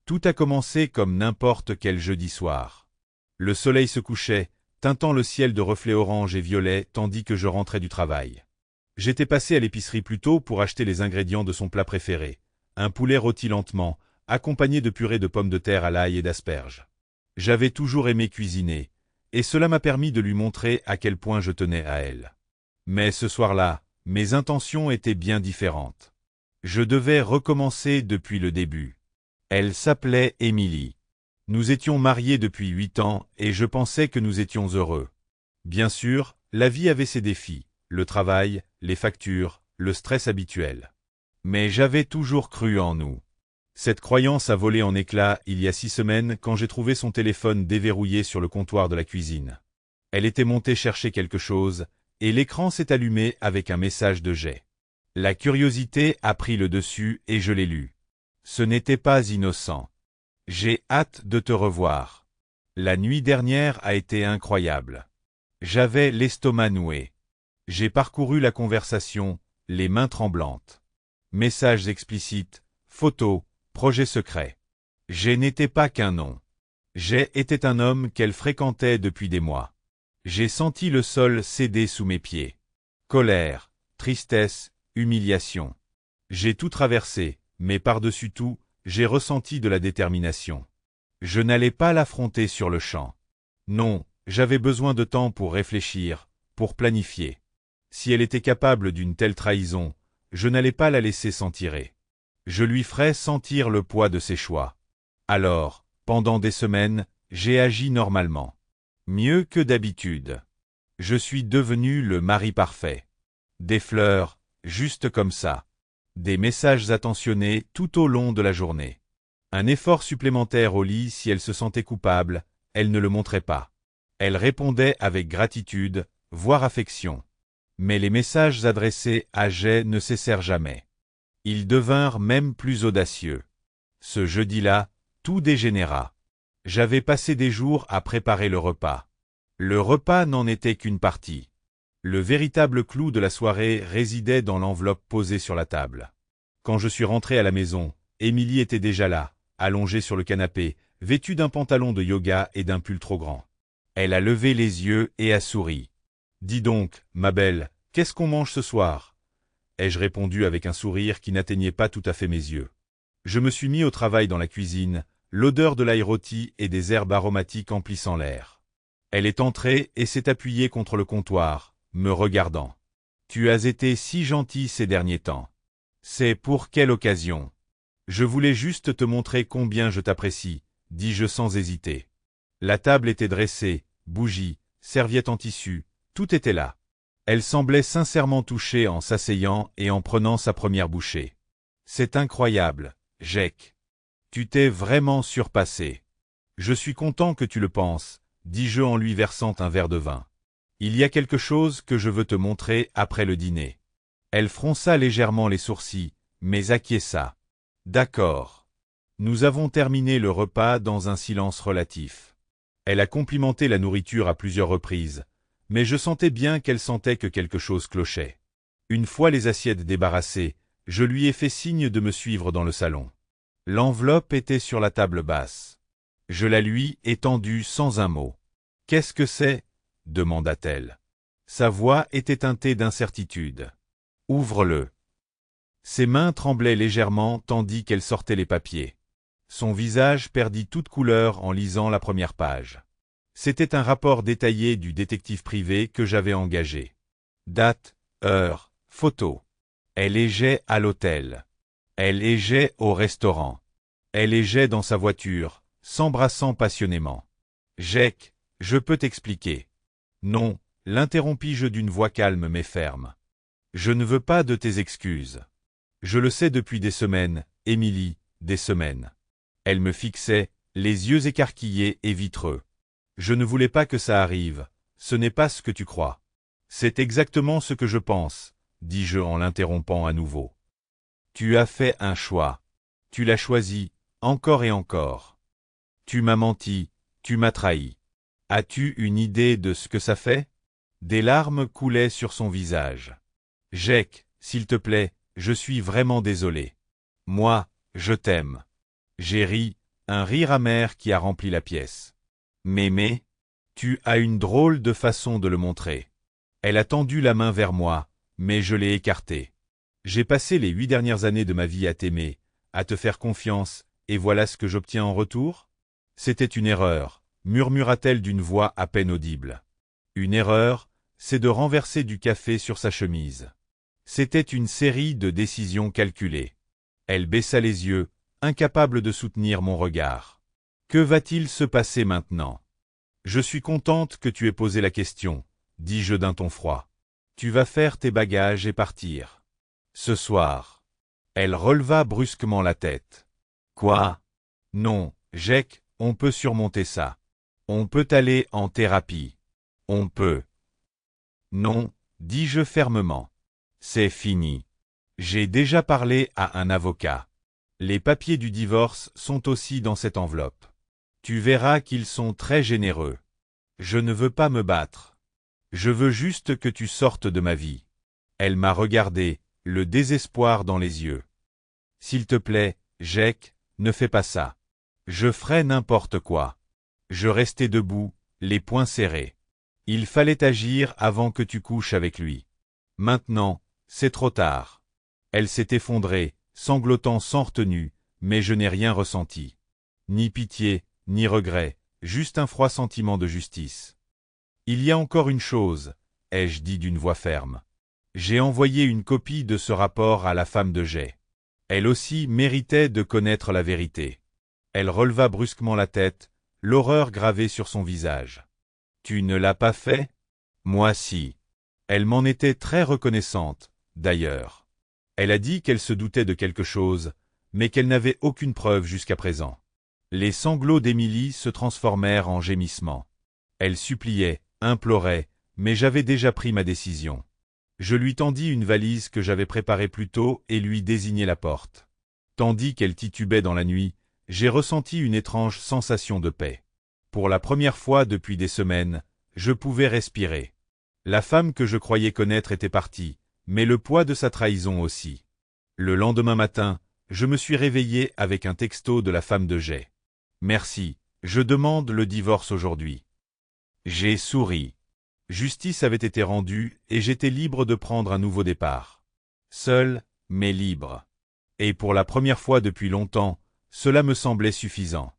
Tout a commencé comme n'importe quel jeudi soir. Le soleil se couchait, teintant le ciel de reflets orange et violets tandis que je rentrais du travail. J'étais passé à l'épicerie plus tôt pour acheter les ingrédients de son plat préféré, un poulet rôti lentement, accompagné de purée de pommes de terre à l'ail et d'asperges. J'avais toujours aimé cuisiner, et cela m'a permis de lui montrer à quel point je tenais à elle. Mais ce soir-là, mes intentions étaient bien différentes. Je devais recommencer depuis le début. Elle s'appelait Émilie. Nous étions mariés depuis 8 ans et je pensais que nous étions heureux. Bien sûr, la vie avait ses défis, le travail, les factures, le stress habituel. Mais j'avais toujours cru en nous. Cette croyance a volé en éclats il y a 6 semaines quand j'ai trouvé son téléphone déverrouillé sur le comptoir de la cuisine. Elle était montée chercher quelque chose, et l'écran s'est allumé avec un message de jet. La curiosité a pris le dessus et je l'ai lu. Ce n'était pas innocent. J'ai hâte de te revoir. La nuit dernière a été incroyable. J'avais l'estomac noué. J'ai parcouru la conversation, les mains tremblantes. Messages explicites, photos, projets secrets. J'ai n'était pas qu'un nom. J'ai était un homme qu'elle fréquentait depuis des mois. J'ai senti le sol céder sous mes pieds. Colère, tristesse, humiliation. J'ai tout traversé, mais par-dessus tout, j'ai ressenti de la détermination. Je n'allais pas l'affronter sur le champ. Non, j'avais besoin de temps pour réfléchir, pour planifier. Si elle était capable d'une telle trahison, je n'allais pas la laisser s'en tirer. Je lui ferais sentir le poids de ses choix. Alors, pendant des semaines, j'ai agi normalement. Mieux que d'habitude. Je suis devenu le mari parfait. Des fleurs, juste comme ça. Des messages attentionnés tout au long de la journée. Un effort supplémentaire au lit si elle se sentait coupable, elle ne le montrait pas. Elle répondait avec gratitude, voire affection. Mais les messages adressés à Jay ne cessèrent jamais. Ils devinrent même plus audacieux. Ce jeudi-là, tout dégénéra. J'avais passé des jours à préparer le repas. Le repas n'en était qu'une partie. Le véritable clou de la soirée résidait dans l'enveloppe posée sur la table. Quand je suis rentré à la maison, Émilie était déjà là, allongée sur le canapé, vêtue d'un pantalon de yoga et d'un pull trop grand. Elle a levé les yeux et a souri. « Dis donc, ma belle, qu'est-ce qu'on mange ce soir ?» ai-je répondu avec un sourire qui n'atteignait pas tout à fait mes yeux. Je me suis mis au travail dans la cuisine, l'odeur de l'ail rôti et des herbes aromatiques emplissant l'air. Elle est entrée et s'est appuyée contre le comptoir, me regardant. « Tu as été si gentil ces derniers temps. »« C'est pour quelle occasion ?»« Je voulais juste te montrer combien je t'apprécie, » dis-je sans hésiter. La table était dressée, bougies, serviettes en tissu, tout était là. Elle semblait sincèrement touchée en s'asseyant et en prenant sa première bouchée. « C'est incroyable, Jake. Tu t'es vraiment surpassé. Je suis content que tu le penses, » dis-je en lui versant un verre de vin. « Il y a quelque chose que je veux te montrer après le dîner. » Elle fronça légèrement les sourcils, mais acquiesça. « D'accord. » Nous avons terminé le repas dans un silence relatif. Elle a complimenté la nourriture à plusieurs reprises, mais je sentais bien qu'elle sentait que quelque chose clochait. Une fois les assiettes débarrassées, je lui ai fait signe de me suivre dans le salon. L'enveloppe était sur la table basse. Je la lui ai tendue sans un mot. « Qu'est-ce que c'est ?» demanda-t-elle. Sa voix était teintée d'incertitude. « Ouvre-le. » Ses mains tremblaient légèrement tandis qu'elle sortait les papiers. Son visage perdit toute couleur en lisant la première page. C'était un rapport détaillé du détective privé que j'avais engagé. Date, heure, photo. Elle et Jay à l'hôtel. Elle et Jay au restaurant. Elle et Jay dans sa voiture, s'embrassant passionnément. « Jake, je peux t'expliquer. » « Non, » l'interrompis-je d'une voix calme mais ferme. « Je ne veux pas de tes excuses. Je le sais depuis des semaines, Émilie, des semaines. » Elle me fixait, les yeux écarquillés et vitreux. « Je ne voulais pas que ça arrive. Ce n'est pas ce que tu crois. »« C'est exactement ce que je pense, » dis-je en l'interrompant à nouveau. « Tu as fait un choix. Tu l'as choisi, encore et encore. Tu m'as menti, tu m'as trahi. As-tu une idée de ce que ça fait ?» Des larmes coulaient sur son visage. « Jake, s'il te plaît, je suis vraiment désolé. Moi, je t'aime. » J'ai ri, Un rire amer qui a rempli la pièce. Mémé, tu as une drôle de façon de le montrer. Elle a tendu la main vers moi, mais je l'ai écartée. J'ai passé les 8 dernières années de ma vie à t'aimer, à te faire confiance, et voilà ce que j'obtiens en retour? C'était une erreur, murmura-t-elle d'une voix à peine audible. Une erreur, c'est de renverser du café sur sa chemise. C'était une série de décisions calculées. Elle baissa les yeux, incapable de soutenir mon regard. Que va-t-il se passer maintenant? Je suis contente que tu aies posé la question, dis-je d'un ton froid. Tu vas faire tes bagages et partir. Ce soir. Elle releva brusquement la tête. Quoi? Non, Jake, on peut surmonter ça. On peut aller en thérapie. On peut. Non, dis-je fermement. C'est fini. J'ai déjà parlé à un avocat. Les papiers du divorce sont aussi dans cette enveloppe. Tu verras qu'ils sont très généreux. Je ne veux pas me battre. Je veux juste que tu sortes de ma vie. Elle m'a regardé, le désespoir dans les yeux. S'il te plaît, Jake, ne fais pas ça. Je ferai n'importe quoi. Je restai debout, les poings serrés. Il fallait agir avant que tu couches avec lui. Maintenant, c'est trop tard. Elle s'est effondrée, sanglotant sans retenue, mais je n'ai rien ressenti. Ni pitié, ni regret, juste un froid sentiment de justice. Il y a encore une chose, ai-je dit d'une voix ferme. J'ai envoyé une copie de ce rapport à la femme de Jay. Elle aussi méritait de connaître la vérité. Elle releva brusquement la tête, l'horreur gravée sur son visage. Tu ne l'as pas fait? Moi si. Elle m'en était très reconnaissante, d'ailleurs. Elle a dit qu'elle se doutait de quelque chose, mais qu'elle n'avait aucune preuve jusqu'à présent. Les sanglots d'Émilie se transformèrent en gémissements. Elle suppliait, implorait, mais j'avais déjà pris ma décision. Je lui tendis une valise que j'avais préparée plus tôt et lui désignai la porte. Tandis qu'elle titubait dans la nuit, j'ai ressenti une étrange sensation de paix. Pour la première fois depuis des semaines, je pouvais respirer. La femme que je croyais connaître était partie, mais le poids de sa trahison aussi. Le lendemain matin, je me suis réveillé avec un texto de la femme de Jay. Merci, je demande le divorce aujourd'hui. J'ai souri. Justice avait été rendue et j'étais libre de prendre un nouveau départ. Seul, mais libre. Et pour la première fois depuis longtemps, cela me semblait suffisant.